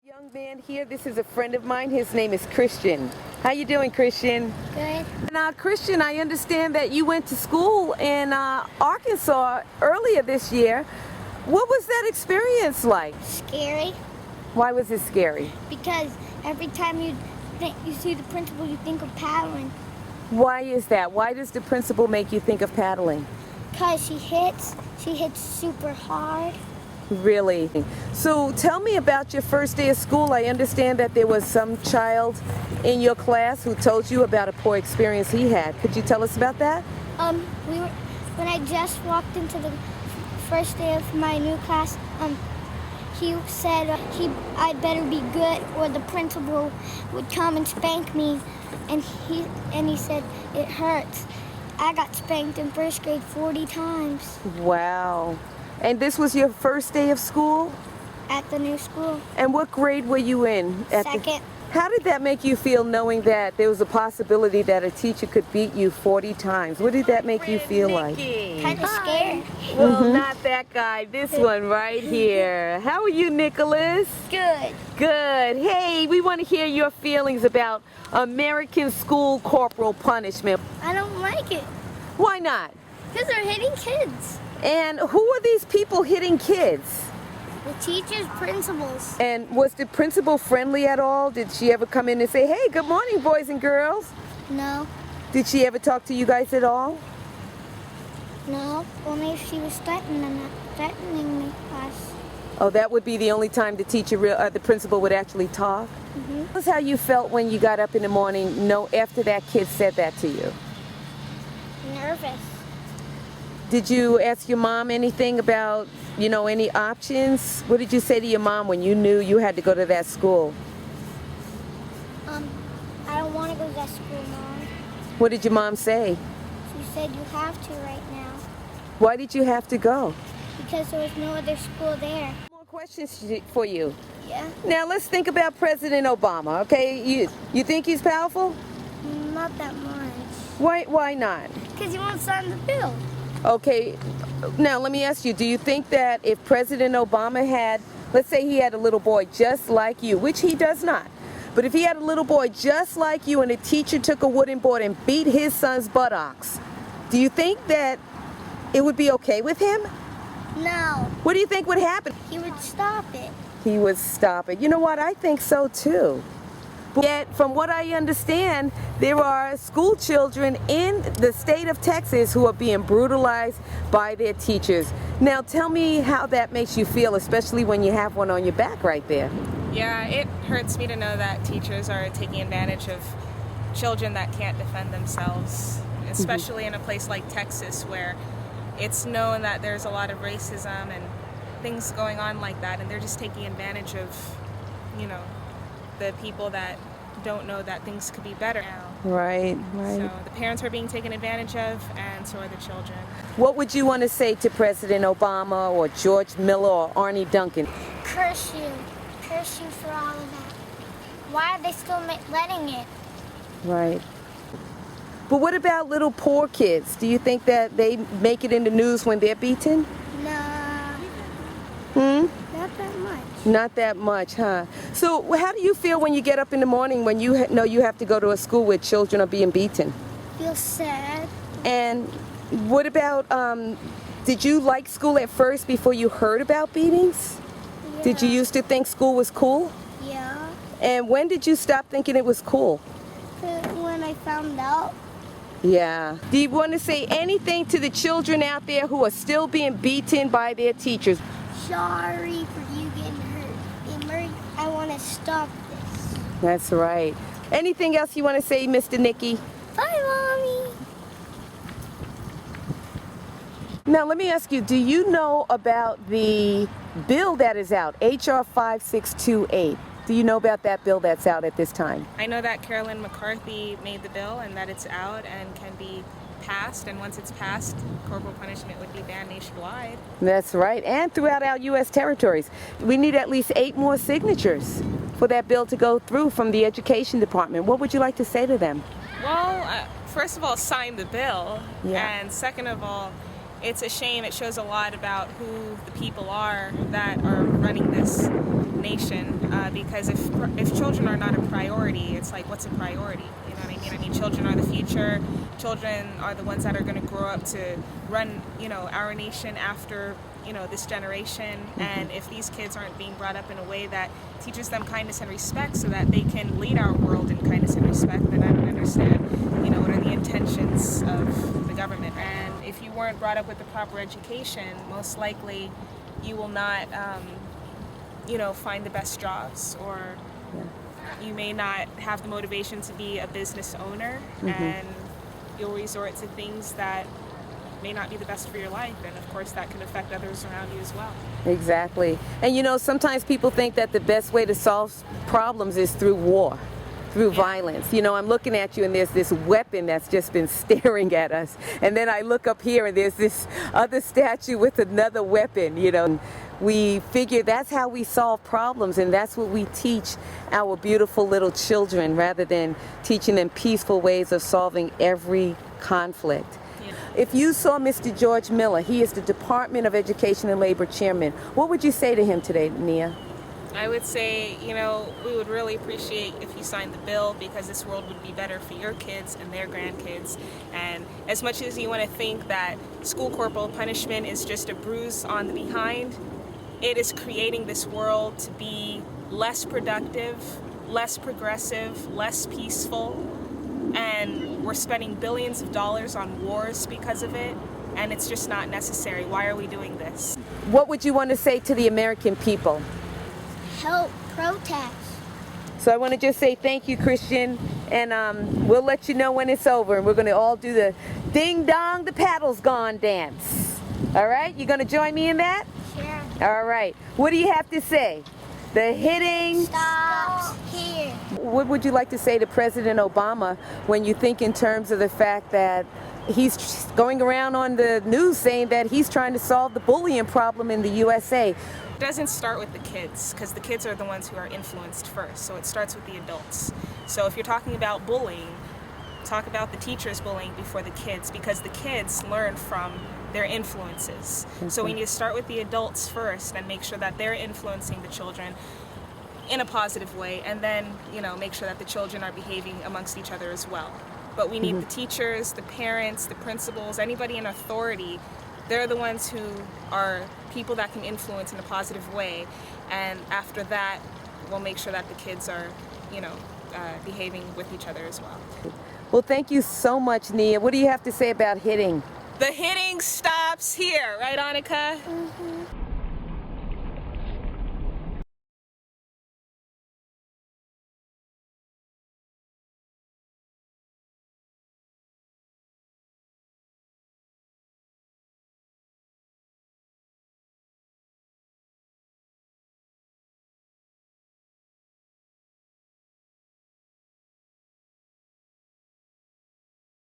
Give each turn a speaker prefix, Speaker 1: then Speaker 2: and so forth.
Speaker 1: Young man here, this is a friend of mine. His name is Christian. How you doing, Christian?
Speaker 2: Good.
Speaker 1: Now, Christian, I understand that you went to school in Arkansas earlier this year. What was that experience like?
Speaker 2: Scary.
Speaker 1: Why was it scary?
Speaker 2: Because every time you see the principal, you think of paddling.
Speaker 1: Why is that? Why does the principal make you think of paddling?
Speaker 2: Because she hits super hard.
Speaker 1: Really? So tell me about your first day of school. I understand that there was some child in your class who told you about a poor experience he had. Could you tell us about that?
Speaker 2: When I just walked into the first day of my new class, he said I'd better be good or the principal would come and spank me, and he said it hurts. I got spanked in first grade 40 times.
Speaker 1: Wow. And this was your first day of school?
Speaker 2: At the new school.
Speaker 1: And what grade were you in?
Speaker 2: Second.
Speaker 1: How did that make you feel, knowing that there was a possibility that a teacher could beat you 40 times? What did that make you feel like?
Speaker 2: Kind of scared.
Speaker 1: Well, not that guy. This one right here. How are you, Nicholas?
Speaker 2: Good.
Speaker 1: Good. Hey, we want to hear your feelings about American school corporal punishment.
Speaker 2: I don't like it.
Speaker 1: Why not?
Speaker 2: Because they're hitting kids.
Speaker 1: And who are these people hitting kids?
Speaker 2: The teachers, principals.
Speaker 1: And was the principal friendly at all? Did she ever come in and say, hey, good morning, boys and girls?
Speaker 2: No.
Speaker 1: Did she ever talk to you guys at all?
Speaker 2: No. Only if she was threatening me. Us.
Speaker 1: Oh, that would be the only time the the principal would actually talk?
Speaker 2: Mm-hmm.
Speaker 1: Tell us how you felt when you got up in the morning, after that kid said that to you.
Speaker 2: Nervous.
Speaker 1: Did you ask your mom anything about, any options? What did you say to your mom when you knew you had to go to that school?
Speaker 2: I don't want to go to that school, Mom.
Speaker 1: What did your mom say?
Speaker 2: She said you have to right now.
Speaker 1: Why did you have to go?
Speaker 2: Because there was no other school there.
Speaker 1: More questions for you.
Speaker 2: Yeah.
Speaker 1: Now let's think about President Obama, okay? You think he's powerful?
Speaker 2: Not that much.
Speaker 1: Why not?
Speaker 2: Because he won't sign the bill.
Speaker 1: Okay, now let me ask you, do you think that if President Obama had, let's say he had a little boy just like you, which he does not, but if he had a little boy just like you and a teacher took a wooden board and beat his son's buttocks, do you think that it would be okay with him?
Speaker 2: No.
Speaker 1: What do you think would happen?
Speaker 2: He would stop it.
Speaker 1: He would stop it. You know what? I think so too. Yet, from what I understand, there are school children in the state of Texas who are being brutalized by their teachers. Now, tell me how that makes you feel, especially when you have one on your back right there.
Speaker 3: Yeah, it hurts me to know that teachers are taking advantage of children that can't defend themselves, especially in a place like Texas where it's known that there's a lot of racism and things going on like that, and they're just taking advantage of, the people that don't know that things could be better now.
Speaker 1: Right.
Speaker 3: So the parents are being taken advantage of, and so are the children.
Speaker 1: What would you want to say to President Obama or George Miller or Arnie Duncan?
Speaker 2: Curse you. Curse you for all of that. Why are they still letting it?
Speaker 1: Right. But what about little poor kids? Do you think that they make it in the news when they're beaten?
Speaker 2: No. Not that much.
Speaker 1: Not that much, huh? So how do you feel when you get up in the morning when you know you have to go to a school where children are being beaten?
Speaker 2: Feel sad.
Speaker 1: And what about, did you like school at first before you heard about beatings?
Speaker 2: Yeah.
Speaker 1: Did you used to think school was cool?
Speaker 2: Yeah.
Speaker 1: And when did you stop thinking it was cool?
Speaker 2: When I found out.
Speaker 1: Yeah. Do you want to say anything to the children out there who are still being beaten by their teachers?
Speaker 2: Sorry for you getting hurt. I want to stop this.
Speaker 1: That's right. Anything else you want to say, Mr. Nicky?
Speaker 2: Bye, Mommy.
Speaker 1: Now, let me ask you, do you know about the bill that is out, H.R. 5628? Do you know about that bill that's out at this time?
Speaker 3: I know that Carolyn McCarthy made the bill and that it's out and can be passed, and once it's passed, corporal punishment would be banned nationwide.
Speaker 1: That's right, and throughout our U.S. territories. We need at least 8 more signatures for that bill to go through from the Education Department. What would you like to say to them?
Speaker 3: Well, first of all, sign the bill,
Speaker 1: Yeah.
Speaker 3: and second of all, it's a shame. It shows a lot about who the people are that are running this nation, because if children are not a priority, it's like, what's a priority? You know what I mean? I mean, children are the future. Children are the ones that are going to grow up to run, our nation after, this generation. And if these kids aren't being brought up in a way that teaches them kindness and respect so that they can lead our world in kindness and respect, then I don't understand, what are the intentions of the government. And if you weren't brought up with the proper education, most likely you will not, find the best jobs, or you may not have the motivation to be a business owner, and you'll resort to things that may not be the best for your life, and of course that can affect others around you as well.
Speaker 1: Exactly. And sometimes people think that the best way to solve problems is through war, through violence. I'm looking at you and there's this weapon that's just been staring at us, and then I look up here and there's this other statue with another weapon. We figure that's how we solve problems, and that's what we teach our beautiful little children, rather than teaching them peaceful ways of solving every conflict. If you saw Mr. George Miller, he is the Department of Education and Labor Chairman, what would you say to him today, Nia?
Speaker 3: I would say, we would really appreciate if you signed the bill, because this world would be better for your kids and their grandkids. And as much as you want to think that school corporal punishment is just a bruise on the behind, it is creating this world to be less productive, less progressive, less peaceful, and we're spending billions of dollars on wars because of it, and it's just not necessary. Why are we doing this?
Speaker 1: What would you want to say to the American people?
Speaker 2: Help protest.
Speaker 1: So I want to just say thank you, Christian, and we'll let you know when it's over, and we're going to all do the ding dong, the paddle's gone dance. All right? You going to join me in that?
Speaker 2: Sure.
Speaker 1: All right. What do you have to say? The hitting
Speaker 2: Stops here.
Speaker 1: What would you like to say to President Obama when you think in terms of the fact that he's going around on the news saying that he's trying to solve the bullying problem in the USA?
Speaker 3: It doesn't start with the kids, because the kids are the ones who are influenced first. So it starts with the adults. So if you're talking about bullying, talk about the teachers bullying before the kids, because the kids learn from their influences. So we need to start with the adults first and make sure that they're influencing the children in a positive way, and then make sure that the children are behaving amongst each other as well. But we need the teachers, the parents, the principals, anybody in authority. They're the ones who are people that can influence in a positive way, and after that we'll make sure that the kids are behaving with each other as well.
Speaker 1: Well, thank you so much, Nia. What do you have to say about hitting?
Speaker 3: The hitting stops here, right, Annika?